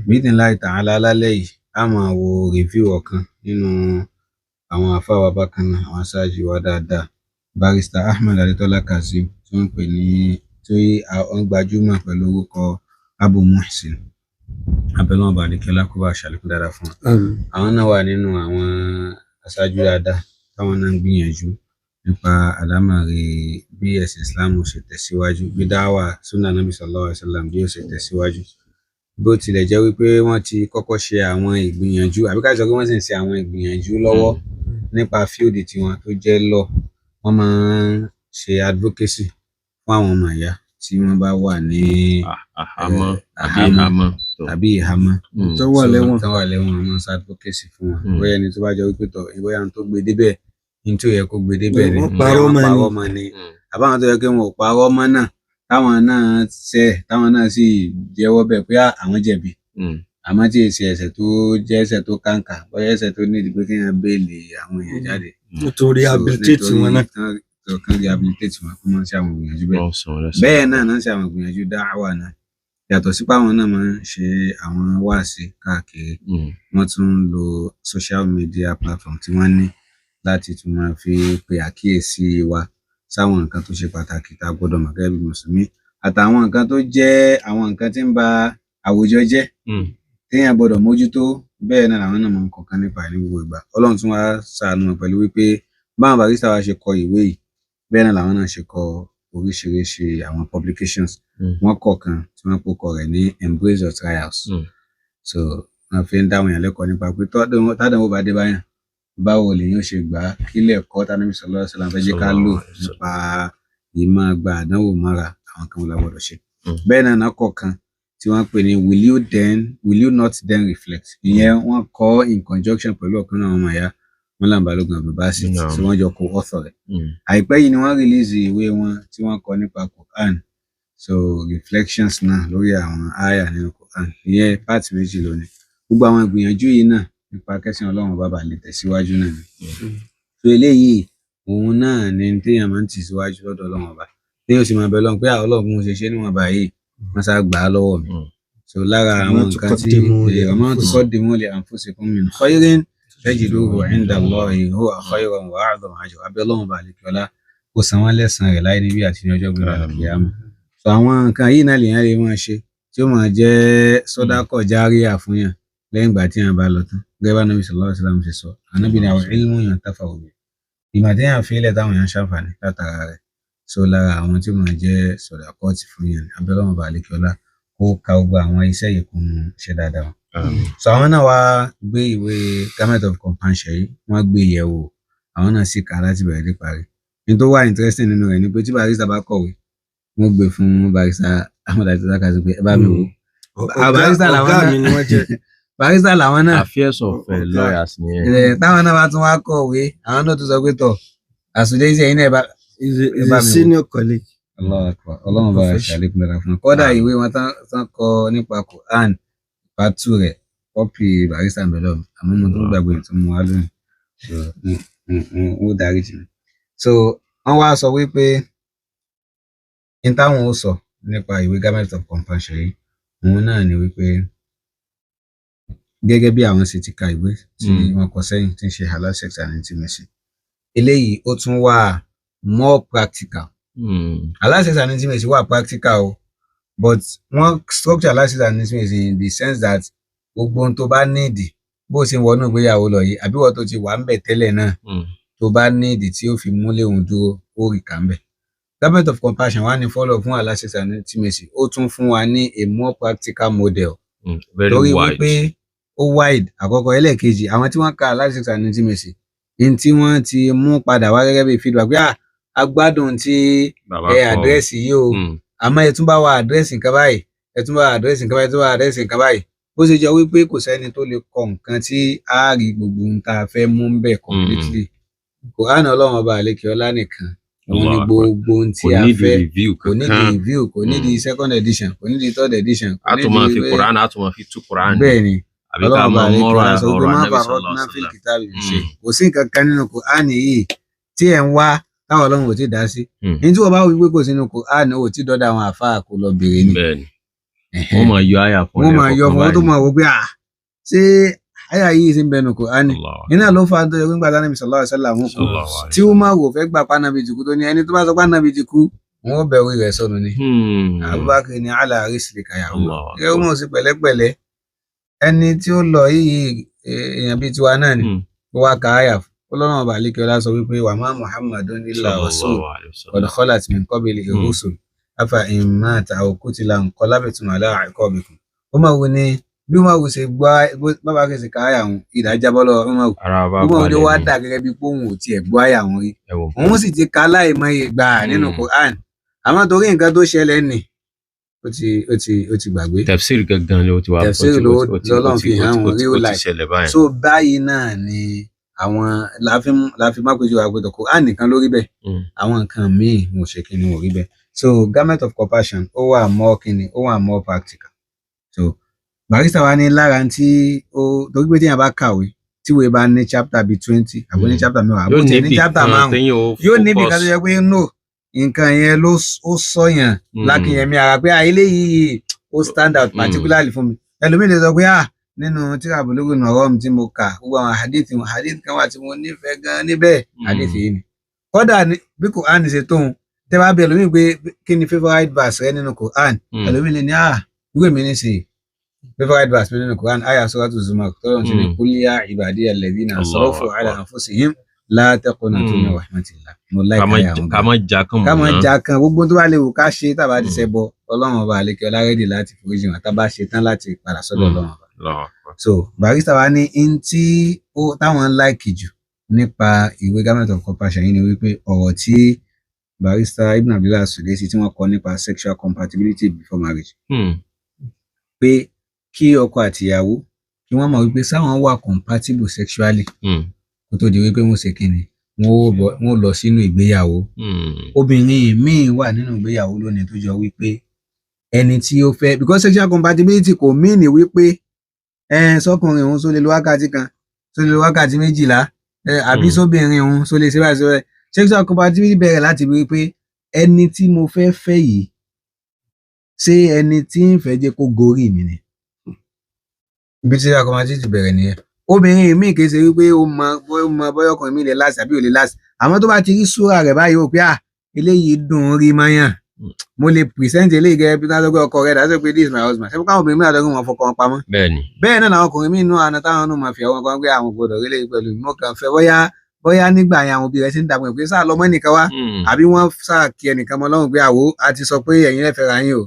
Bídìnláì ta'ala lálẹ́ yìí a máa wo review ọ̀kan nínú àwọn àfáà wa bákan náà, àwọn aṣáájú wa dáadáa, Barrister Ahmed Adetola Kazeem tí wọ́n pè ní tí wọ́n gbajúmọ̀ pẹ̀lú orúkọ Abu Muhsin. Abẹ́lọ́wọ̀n bá nìkẹ́lá kó bá ṣàlékún dáadáa fún wọn. Àwọn náà wà nínú àwọn aṣáájú dáadáa táwọn náà ń gbìyànjú nípa àlámọ̀rí bí ẹ̀sìn Islam ṣe tẹ̀síwájú, bí dáwà Sunnah Nabi sallallahu alaihi wasallam bí ó ṣe tẹ̀síwájú. Bó tilẹ̀ jẹ́ wípé wọ́n ti kọ́kọ́ ṣe àwọn ìgbìyànjú, àbí ká sọ pé wọ́n sì ń ṣe àwọn ìgbìyànjú lọ́wọ́ nípa fíìdì tiwọn tó jẹ́ law. Wọ́n máa ń ṣe advocacy fún àwọn ọmọ ìyá tí wọ́n bá wà ní àbí ìhámọ́ tó wà lẹ́wọ̀n. Wọ́n máa ń ṣe advocacy fún wọn. Bóyá ẹni tó bá jẹ́ wípé bóyá ẹni tó gbé débẹ̀ ní tí ò yẹ kó gbé débẹ̀ ni wọ́n parọ́ mọ́ ni, àbáwọn tó yẹ kí wọn ò parọ́ mọ́ náà táwọn náà sì jẹ́wọ́ bẹ́ẹ̀ pé àwọn jẹ̀bi, àmọ́ tí èsì ẹ̀ṣẹ̀ tó jẹ́ ẹ̀ṣẹ̀ tó kàǹkà, bóyá ẹ̀ṣẹ̀ tó nídìí pé kéèyàn béèlì àwọn èèyàn jáde. Nítorí rehabilitate wọn náà. Kan rehabilitate wọn kó máa ń ṣe àwọn ìgbìyànjú bẹ́ẹ̀ náà ń ṣe àwọn ìgbìyànjú dáwà náà. Yàtọ̀ sí pé àwọn náà máa ń ṣe àwọn wáàsí káàkiri, wọ́n tún ń lo social media platform tí wọ́n ní láti tún máa fi pe àkíyèsí wa sáwọn nǹkan tó ṣe pàtàkì tá a gbọ́dọ̀ mọ̀ gẹ́gẹ́ bí mùsùlùmí, àtàwọn nǹkan tó jẹ́ àwọn nǹkan tí ń ba àwùjọ jẹ́ téèyàn gbọ́dọ̀ mójútó. Bẹ́ẹ̀ náà làwọn náà máa ń kọ̀ọ̀kan nípa ní gbogbo ìgbà. Ọlọ́run tún wá ṣàánú wọn pẹ̀lú wípé báwọn barrister wa ṣe kọ ìwé yìí, bẹ́ẹ̀ náà làwọn náà ṣe kọ oríṣiríṣi àwọn publications. Wọ́n kọ̀ọ̀kan tí wọ́n pòkọ rẹ̀ ní Embrace Your Trials. So wọ́n fi ń dáwọn èèyàn lẹ́kọ̀ọ́ nípa pé tádànwó bá dé báyàn, báwo lèèyàn ṣe gbà á, kílẹ̀ ẹ̀kọ́ tánàbí sallallahu alaihi wasallam fẹ́ jẹ́ ká lò nípa ìmọ̀ gba àdánwò mọ́ra, àwọn kan la gbọ́dọ̀ ṣe. Bẹ́ẹ̀ náà kọ̀ọ̀kan tí wọ́n pè ní will you not then reflect. Ìyẹn wọ́n kọ in conjunction pẹ̀lú ọ̀kan náà ọmọ ìyá Malam Balogun Abdulbasit tí wọ́n jọ kọ author rẹ̀. Àìpẹ́ yìí ni wọ́n release ìwé wọn tí wọ́n kọ nípa Quran, so reflections náà lórí àwọn àyà nínú Quran. Ìyẹn part méjì lónìí. Gbogbo àwọn ìgbìyànjú yìí náà nípa kẹ́sìn Ọlọ́run bàbá lè tẹ̀síwájú náà ni. So eléyìí òun náà ni téèyàn máa ń tì síwájú lọ́dọ̀ Ọlọ́run ọba, téèyàn sì máa bẹ Ọlọ́run pé Ọlọ́run mo ṣe ṣe níwọ̀n báyìí wọ́n sá gbà á lọ́wọ́ mi. So lára àwọn nǹkan tí ọmọ tó kọ́ dìmú li anfusikum min khairin tajiduhu inda Allahi huwa khairan wa a'zama ajra. Abẹ́ Ọlọ́run ọba àlekíọ́lá kó san wọ́n lẹ́san rẹ̀ láyé níbí àti ní ọjọ́ gbọ́dọ̀ àlùkìyámà. So àwọn nǹkan yìí náà lèèyàn lè máa ṣe tí ó máa jẹ́ sọ́dákọ̀ járíà fún yàn lẹ́yìn ìgbà tí yàn bá lọ tán. Gẹ́gẹ́ bá Ànábì sallallahu alaihi wasallam ṣe sọ, Ànábì ní àwọn ilmu yuntafa'u bihi, ìmọ̀ tí yàn fi ilẹ̀ táwọn èèyàn ṣàǹfààní látara rẹ̀. So lára àwọn tí ó máa jẹ́ sọ̀dákọ̀tì fún yàn ni. Abẹ́ Ọlọ́run ọba àlekíọ́lá kó ka gbogbo àwọn iṣẹ́ yìí kún ṣe dáadáa wọn. So àwọn náà wá gbé ìwé Garment of Compassion yìí, wọ́n gbé yẹ̀wò, àwọn náà sì kà á láti bẹ̀rẹ̀ dé parí. ní tó wà interesting nínú rẹ̀ ni pé tí barrister bá kọ̀wé wọ́n gbé fún barrister Ahmed Adetola Kazeem pé ẹ bá mi wò ó. barrister làwọn náà barrister làwọn náà affairs of lawyers ni táwọn náà bá tún wá kọ̀wé àwọn náà tún sọ pé tọ̀ àsùnjẹ iṣẹ́ yìí náà ẹ bá mi wò. Senior colleague. Ọlọ́run bá ṣàlékún dára fún un. Kódà ìwé wọn tán kọ nípa Quran part 2 rẹ̀ kọ́pì barrister mbẹ̀lọ́ àmọ́ mo tó gbàgbé tó mú wá lónìí ó darí jù. So wọ́n wá sọ wípé ní táwọn ó sọ nípa ìwé Garment of Compassion yìí òun náà ni wípé gẹ́gẹ́ bí àwọn sì ti ka ìwé tí wọ́n kọ sẹ́yìn tí ń ṣe halal sex and intimacy, eléyìí ó tún wà more practical. Halal sex and intimacy wà practical o, but wọ́n structure halal sex and intimacy in the sense that gbogbo ohun tó bá níìdì bó ṣe ń wọnú ìgbéyàwó lọ yìí àbí wọ́n tó ti wà ń bẹ̀ tẹ́lẹ̀ náà tó bá níìdì tí ó fi múlẹ̀ òun dúró ó rí kà ń bẹ̀. Garment of Compassion wà ní follow fún halal sex and intimacy, ó tún fún wa ní a more practical model. Torí wípé ó wide àkọ́kọ́, ẹlẹ́ẹ̀kejì àwọn tí wọ́n ka halal sex and intimacy ní tí wọ́n ti mú padà wá gẹ́gẹ́ bí feedback pé agbádùn tí àdírẹ́sì yìí o àmọ́ ẹ tún bá wa àdírẹ́sì nǹkan báyìí, ẹ tún bá wa àdírẹ́sì nǹkan báyìí, ẹ tún bá wa àdírẹ́sì nǹkan báyìí. Bó ṣe jọ wípé kò sẹ́ni tó lè kọ nǹkan tí a rí gbogbo ohun tá a fẹ́ mú ń bẹ̀ completely. Quran Ọlọ́run ọba àlekíọ́lá nìkan òun ni gbogbo ohun tí a fẹ́, kò ní di review, kò ní di second edition, kò ní di third edition. a tún máa fi Quran a tún máa fi tú Quran. Bẹ́ẹ̀ ni Ọlọ́run ọba àlekíọ́lá sọ pé má bàa rọ́ọ̀tún náà fi kìtàbí ṣe, kò sí nǹkan kan nínú Quran yìí tí ẹ̀ ń wá táwọn Ọlọ́run ò tí dá sí. Ní tí wọ́n bá wí pé kò sínú Quran ò tí dọ́dọ̀ àwọn àfáà kò lọ bèrè ni. wọ́n máa yọ àyà fún wọ́n máa yọ fún wọn tó máa wò pé ṣé àyà yìí ṣe ń bẹnu Kùránì iná ló fa tó yẹ pé nígbà tí Ànábì sallallahu alaihi wasallam kú tí ó máa wò fẹ́ gbà pa Ànábì ti kú tó ní ẹni tó bá sọ pé Ànábì ti kú wọn ó bẹ̀rù rẹ̀ sọnù ni Abubakar ní ala rislika ya Umar ẹ ó mọ̀ sí pẹ̀lẹ́pẹ̀lẹ́ ẹni tí ó lọ yìí èèyàn bíi tiwa náà ni ó wá ka àyà Ọlọ́run ọba àlékè ọlá sọ wípé wa ma Muhammadun illa rasul qad khalat min qablihi rusul afa in mata aw qutila inqalabtum ala a'qabikum ó máa wo ni bí wọ́n máa wo ṣe gbọ́ bàbá kẹsì ká àyà wọn ìdájábọ́ lọ́wọ́ wọ́n máa wò ó wá dà gẹ́gẹ́ bí póhùn ò tiẹ̀ gbọ́ àyà wọn rí òun sì ti ka láìmọye gbà nínú Quran àmọ́ torí nǹkan tó ṣẹlẹ̀ nì ó ti gbàgbé. tafsir gangan ló ti wá tafsir ló lọ́lọ́run fi hàn wọn real life so báyìí náà ni àwọn láfi má péjú àgbẹ̀dọ̀ Quran nìkan ló rí bẹ́ẹ̀ àwọn nǹkan míì mo ṣe kí ni mo rí bẹ́ẹ̀ so garment of compassion ó wà more practical so Barrister wa ní lára tí ó torí pé téèyàn bá kàwé tí wọ́n bá ní chapter bíi 20 àbí ní chapter mẹ́wàá àbí ní chapter 5 yóò níbi kan tó yẹ pé no nǹkan yẹn ló ó sọyàn lákìnyẹmí ara pé eléyìí ó stand out particularly fún mi ẹlòmíì lè sọ pé nínú tíra Bulughul Maram tí mo kà gbogbo àwọn hadith kan wà tí mo nífẹ̀ẹ́ gan níbẹ̀ hadith yìí ni kódà bí Quran ṣe tóun tẹ́ bá bí ẹlòmíì pé kí ni favourite verse rẹ nínú Quran ẹlòmíì lè ní ìwé mi ní ṣe favorite verse nínú Quran aya suratu Zumar tọ́lọ̀ tí ní qul ya ibadiya alladhina asrafu ala anfusihim la taqnatu min rahmatillah mo like aya wọn ká má jákàn gbogbo tó bá lè wò ká ṣe tàbá ti ṣe bọ Ọlọ́run ọba àlékè ọlá rẹ́dì láti foríjì wọn tá bá ṣe tán láti padà sọ́dọ̀ Ọlọ́run ọba so Barrister wa ní in tí táwọn like jù nípa ìwé garment of compassion yìí ni wípé ọ̀rọ̀ tí Barrister Ibn Abdullah Sudaisi tí wọ́n kọ nípa sexual compatibility before marriage pé kí ọkọ àtìyàwó kí wọ́n mọ̀ wípé sáwọn wà compatible sexually kó tó di wípé wọ́n ṣe kíni wọ́n lọ sínú ìgbéyàwó obìnrin míì wà nínú ìgbéyàwó lónìí tó jọ wípé ẹni tí ó fẹ́ because sexual compatibility kò mean wípé sọkùnrin òun só lè lo wákàtí kan só lè lo wákàtí 12 àbí sóbìnrin òun só lè ṣe báyìí sọ sexual compatibility bẹ̀rẹ̀ láti wípé ẹni tí mo fẹ́ yìí ṣé ẹni tí ń fẹ́ jẹ́ kó gorí mi ni ibi tí akọmọtí ti bẹ̀rẹ̀ nìyẹn obìnrin míì kì í ṣe wípé ó mọ bóyá ọkùnrin mi lè láti àbí ò lè láti àmọ́ tó bá ti rí súra rẹ̀ báyìí ó pé eléyìí dùn ún rí mọ́yàn mo lè present eléyìí gẹ́gẹ́ bí wọ́n sọ pé ọkọ rẹ̀ dáṣọ pé this is my husband ṣé káwọn obìnrin míì àdọ́gbọ̀n wọn fọkàn wọn pamọ́ bẹ́ẹ̀ náà làwọn ọkùnrin míì nú àna táwọn náà máa fi àwọn kan pé àwọn gbọdọ̀ rí léyìí pẹ̀lú mo kàn fẹ́ bóyá nígbà yẹn àwọn òbí rẹ̀ ti ń dàgbọ́n pé sáà lọ́mọ ẹnìkan wá àbí wọ́n sáà kí ẹnìkan mọ́ lọ́rùn pé àwo a ti sọ pé ẹ̀yin lẹ́fẹ̀ẹ́ ra yín ó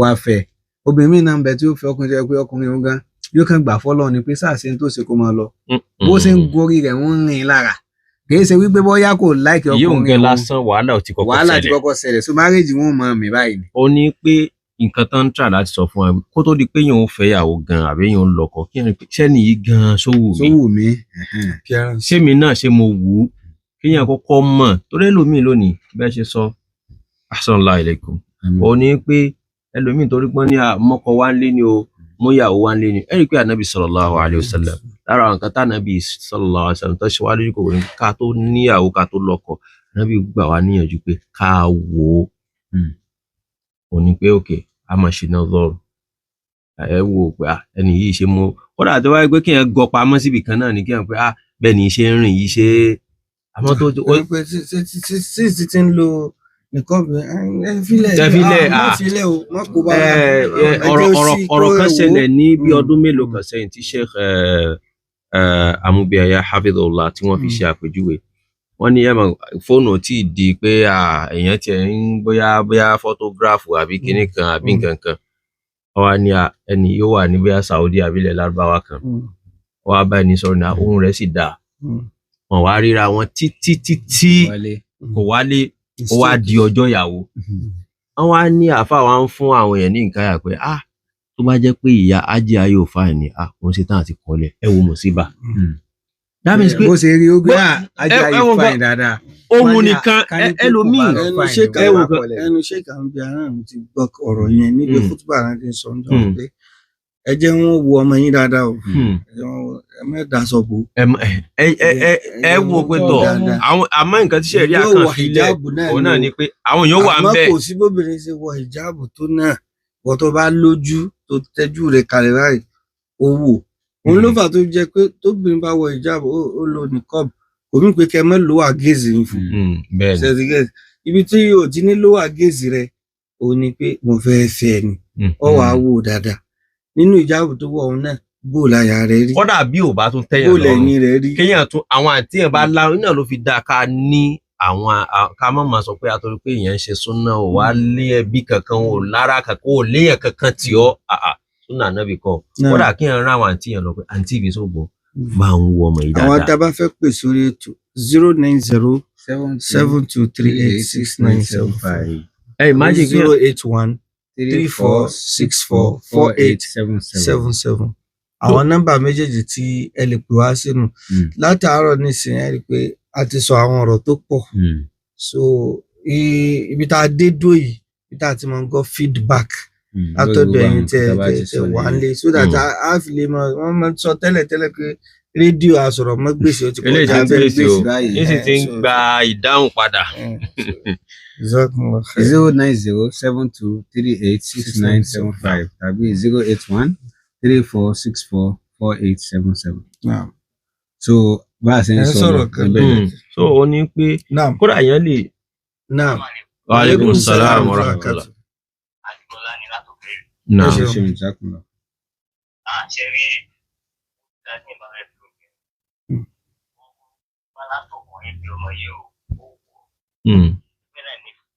wá fẹ́ obìnrin míì náà ń bẹ tí ó fẹ́ ọkùnrin jẹ́ pé ọkùnrin òun gan yóò kàn gbà fọ́lọ́ ni pé sáà ṣe ń tó ṣe kó máa lọ bó ṣe ń gorí rẹ̀ ń rìn lára kìí ṣe wípé bóyá kò láìkì ọkùnrin yóò gẹ lásán wàhálà ti kọ́kọ́ ṣẹlẹ̀ so marriage wọn mọ mi báyìí ni. ó ní pé nǹkan tán ń tà láti sọ fún ẹ kó tó di pé yóò fẹ́ yàwó gan àbí yóò lọ́kọ kí ẹni ṣẹ́ni yìí gan sówù mí ṣé mi náà ṣe mo wù ú kéèyàn kọ́kọ́ mọ̀ torí ẹlòmíì lónìí bẹ́ẹ̀ ṣe sọ assalamu alaikum ó ní pé ẹlòmíì torí pọ́n ní mọ́kọ wá ń lé ní o múyàwó wá ń lé ní ẹ̀rí pé ànábì sallallahu alaihi wasallam lára àwọn nǹkan tánàbì sallallahu alaihi wasallam tó ṣe wá lójú kò ní ká tó níyàwó ká tó lọ́kọ ànábì gbà wá níyànjú pé ká wò ó ní pé òkè a máa ṣe náà lọ́rùn ẹ wò pé ẹni yìí ṣe mú kódà tó wáyé pé kí ẹ gọ pamọ́ síbì kan náà ní kí ẹ pé bẹ́ẹ̀ ni ṣe ń rìn yìí ṣe àmọ́ tó sí ti ń lo nìkan filẹ̀ o má kó bá ọ̀rọ̀ kan ṣẹlẹ̀ ní bí ọdún mélòó kan sẹ́yìn tí Sheikh Amubiyaya hafidhullah tí wọ́n fi ṣe àpèjúwe wọ́n ní fóònù tí ì di pé èèyàn tiẹ̀ ń bóyá photograph àbí kinní kan àbí nǹkan kan wọ́n wá ní ẹni yóò wà ní bóyá Saudi àbílẹ̀ lárúbáwá kan wọ́n wá bá ẹni sọ̀rọ̀ náà ohùn rẹ̀ sì dáa wọ́n wá ríra wọn títí kò wálé ó wá di ọjọ́ ìyàwó wọ́n wá ní àáfà wa ń fún àwọn èèyàn ní nǹkan yà pé tó bá jẹ́ pé ìyá ajé ayé ò fáìn ni òun ṣe tán àti kọ́lẹ̀ ẹ wo mùsíbà. that means pé bó ṣe rí ogbé ajé ayé fáìn dáadáa ohun nìkan ẹlòmíì ẹnu Sheikh Amubiyaya náà ti gbọ́ ọ̀rọ̀ yẹn níbi fútúbà náà ti sọ nítorí pé ẹ jẹ́ wọn wo ọmọ yín dáadáa o ẹ mẹ́ta sọ bò. ẹ wo pé tọ̀ àwọn àmọ́ nǹkan tí ṣe rí àkànfilẹ̀ òun náà ni pé àwọn èèyàn wà ń bẹ̀. àmọ́ kò sí bóbìnrin ṣe wọ hijabu tó náà wọ́n tó bá lójú tó tẹ́jú rẹ̀ kalẹ̀ báyìí ó wò òun ló fà tó jẹ́ pé tóbìnrin bá wọ ìjáàbò ó lo nìkọ́b kò ní pé kẹ́ mọ́ lò àgézì ń fún un ibi tí yóò ti ní lò àgézì rẹ̀ òun ni pé mo fẹ́ fẹ́ ni ọ wà á wò dáadáa nínú ìjáàbò tó wọ̀ òun náà bó láyà rẹ̀ rí kódà bí ò bá tún tẹ́yàn bó lẹ́yìn rẹ̀ rí kéèyàn tún àwọn àti yẹn bá láwọn náà ló fi dáa ká ní àwọn ká má máa sọ pé àtọ́rí pé èèyàn ń ṣe súnà ò wá lé ẹbí kankan ò lára kankan ò léèyàn kankan tì ọ́ súnà nábì kọ́ kódà kéèyàn rán àwọn àǹtí yẹn lọ pé àǹtí ìbí sóògùn máa ń wọ ọmọ yìí dáadáa. àwọn tá a bá fẹ́ pè sórí ètò 09072386975 magic 08134644877 àwọn nọ́mbà méjèèjì tí ẹ lè pè wá sínú látàárọ̀ nísìnyí ẹ rí i pé a ti sọ àwọn ọ̀rọ̀ tó pọ̀ so ibi tá a dé dúró yìí ibi tá a ti máa ń gbọ́ feedback látọ̀dọ̀ ẹ̀yin tẹ wà ń lé so that a fi lè mọ wọ́n máa sọ tẹ́lẹ̀ pé rédíò àsọ̀rọ̀ mọ́ gbèsè ó ti kọjá bẹ́ẹ̀ gbèsè báyìí ní sì ti ń gba ìdáhùn padà. 09072386975 tàbí 08134644877. so bá a ṣe ń sọ̀rọ̀ kan so ó ní pé kódà èèyàn lè. Wa alaikum salaam wa rahmatullah. Naam. Ṣe mi jákùnlọ. Ṣe rí dájú ìbára ẹ̀ tó gbé. Wọ́n látọkùnrin bí ọmọ yìí ò wọ̀. Bẹ́ẹ̀ ni fún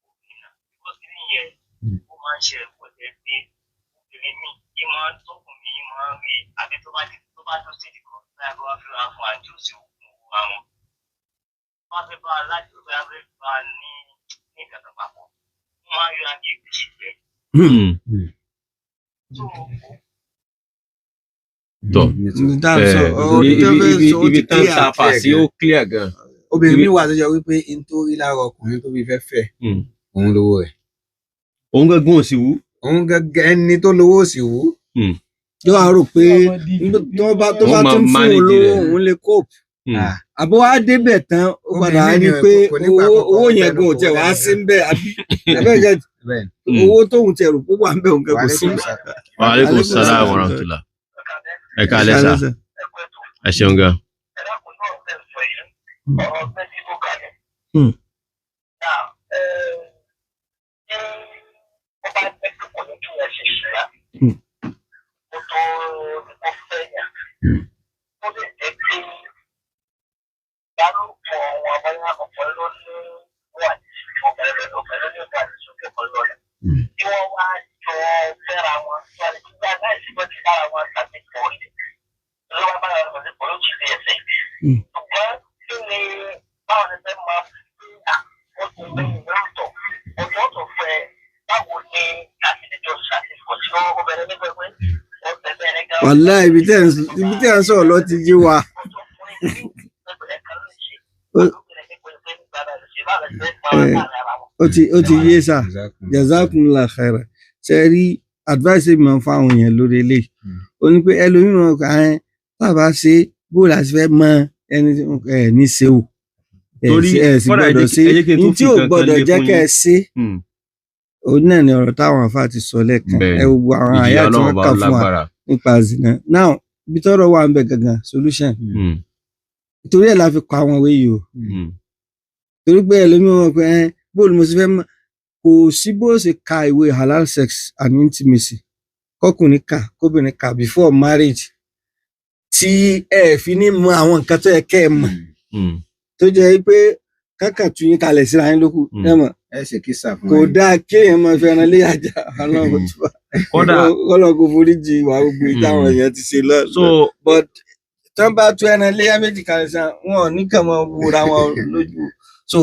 obìnrin náà. Bíkọ́ sí nìyẹn, ó máa ń ṣe ẹ̀kọ́ tẹ́ pé obìnrin mi yìí máa ń tọkùnrin yìí máa ń rí àbí tó bá tó sí ìdíkọ̀ láì bá wá fi ra fún àjọ sí òkun òwò àwọn. Wọ́n fẹ́ bá aláàjọ bá fẹ́ bá ní ìgbàgbọ́ papọ̀. Wọ́n máa ń rí àjẹ kí ìgbẹ́. Tọ ibi tán ta fà sí ó clear gan. Obìnrin mi wà tó jẹ́ wípé nítorí lára ọkùnrin tó fi fẹ́ òun lówó rẹ̀. Òun gángan ò sì wú. Òun gángan ẹni tó lówó ò sì wú. Yóò wá rò pé tó bá tún fún olówó òun lè cope. Àbọ̀ wá débẹ̀ tán ó padà rí pé owó yẹn gan ò tẹ̀ wá sí ń bẹ̀ àbí ẹgbẹ́ owó tóun tẹ̀ rò pé wà ń bẹ̀ òun kẹ́kọ̀ọ́ sí. Wa alaikum salaam wa rahmatullah. Ẹ káalẹ́ sà ẹ ṣeun gan. Tí wọ́n wá jọ fẹ́ra wọn tó àlè tí wọ́n láì sí bọ́tí lára wọn tàbí pọ̀ ní ló wá bára wọn sí pọ̀ ló ti fi ẹsẹ̀. Ṣùgbọ́n kí ni báwọn ní fẹ́ máa fi oṣù lẹ́yìn lọ́tọ̀ ọjọ́ tó fẹ́ báwo ni àtijọ́ ṣàtìkọ̀ tí wọ́n bẹ̀rẹ̀ nígbà pé wọ́n bẹ̀rẹ̀ nígbà. Wàlá ibi tẹ́ ń sọ̀rọ̀ lọ ti yé wa. Ó ti yé sà jazakumullah khairan ṣe rí advice mi fún àwọn èèyàn lórí eléyìí ó ní pé ẹlòmíràn kan bàbá ṣe bó láti fẹ́ mọ ẹni ní ṣe o ẹ sì gbọ́dọ̀ ṣe ní tí ò gbọ́dọ̀ jẹ́ kẹ́ ẹ ṣe òun náà ni ọ̀rọ̀ táwọn àfáà ti sọ lẹ́ẹ̀kan ẹ gbogbo àwọn àyà tí wọ́n kà fún wa nípa zina now ibi tọ́rọ̀ wà ń bẹ gangan solution torí ẹ̀ la fi kọ àwọn ìwé yìí o torí pé ẹlòmíràn pé bóòlù mo sì fẹ́ mọ̀ kò sí bó ṣe ka ìwé halal sex and intimacy kọkùnrin kà kóbìnrin kà before marriage tí ẹ fi ní mọ àwọn nǹkan tó yẹ kẹ́ ẹ mọ̀ tó jẹ́ pé kákà tún yín kalẹ̀ síra yín lókù ẹ mọ̀ ẹ ṣe kí sà fún kò dáa kéèyàn máa fi ẹran lé àjà ọlọ́run tó bá ọlọ́run kò foríjì ìwà gbogbo ìtàwọn èèyàn ti ṣe lọ but tí wọ́n bá tún ẹran lé méjì kalẹ̀ síra wọn ò ní kàn máa wúra wọn lójú so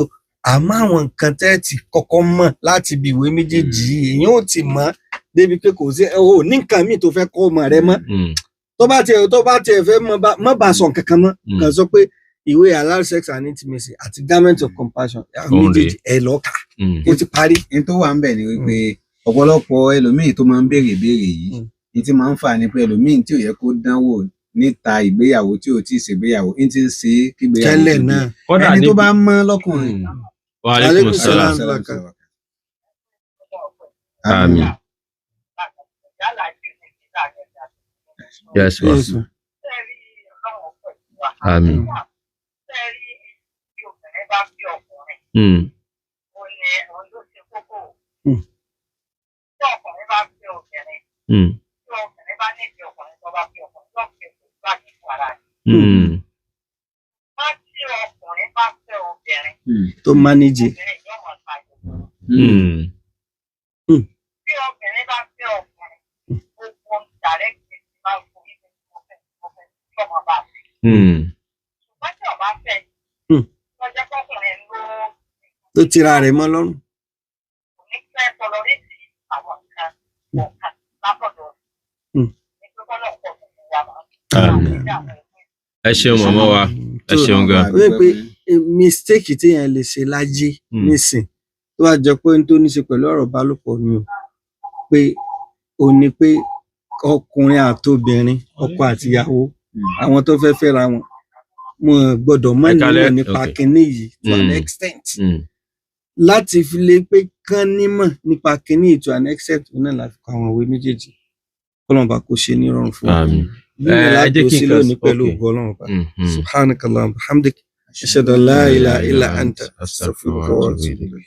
àmọ́ àwọn nǹkan tẹ́ ti kọ́kọ́ mọ̀ láti ibi ìwé méjèèjì èèyàn ò ti mọ̀ débi pé kò sí ò ní nǹkan míì tó fẹ́ kọ́ ọmọ rẹ mọ́ tó bá tiẹ̀ fẹ́ mọ́ bá sọ nǹkan kan mọ́ kàn sọ pé ìwé halal sex and intimacy àti garment of compassion àwọn méjèèjì ẹ̀ lọ́ka ó ti parí. ní tó wà ń bẹ̀ ni wípé ọ̀pọ̀lọpọ̀ ẹlòmíì tó máa ń béèrè ìbéèrè yìí ní ti máa ń fà ní pé ẹlòmíì tí ò yẹ kó dánwò níta ìgbéyàwó tí ò tí ì ṣègbéyàwó ń ti ń ṣe kígbéyàwó tẹ́lẹ̀ náà ẹni tó bá mọ́ lọ́kùnrin. Wa alaikum salaam. Àmín. Yes, ma. Àmín. tó manage. Tó tira rẹ̀ mọ́ lọ́rùn. Ẹ ṣeun màmá wa, ẹ ṣeun gan. Ó yẹ pé mistake téèyàn lè ṣe láyé nísìn tó bá jọ pé tó ní ṣe pẹ̀lú ọ̀rọ̀ ìbálòpọ̀ ni o pé ó ní pé ọkùnrin àtobìnrin ọkọ àtìyàwó àwọn tó fẹ́ fẹ́ra wọn gbọ́dọ̀ mọ̀ nímọ̀ nípa kinní yìí to an extent láti fi lè pé kán nímọ̀ nípa kinní yìí to an extent náà láti kọ àwọn ìwé méjèèjì kọ́lọ́mbà kò ṣe ní rọrùn fún wa. ẹ jẹ́ kí n kàn sí pẹ̀lú ọgọ́lọ́mbà subhanakallahumma wa bihamdik ashhadu an la ilaha illa anta astaghfiruka wa atubu ilayk.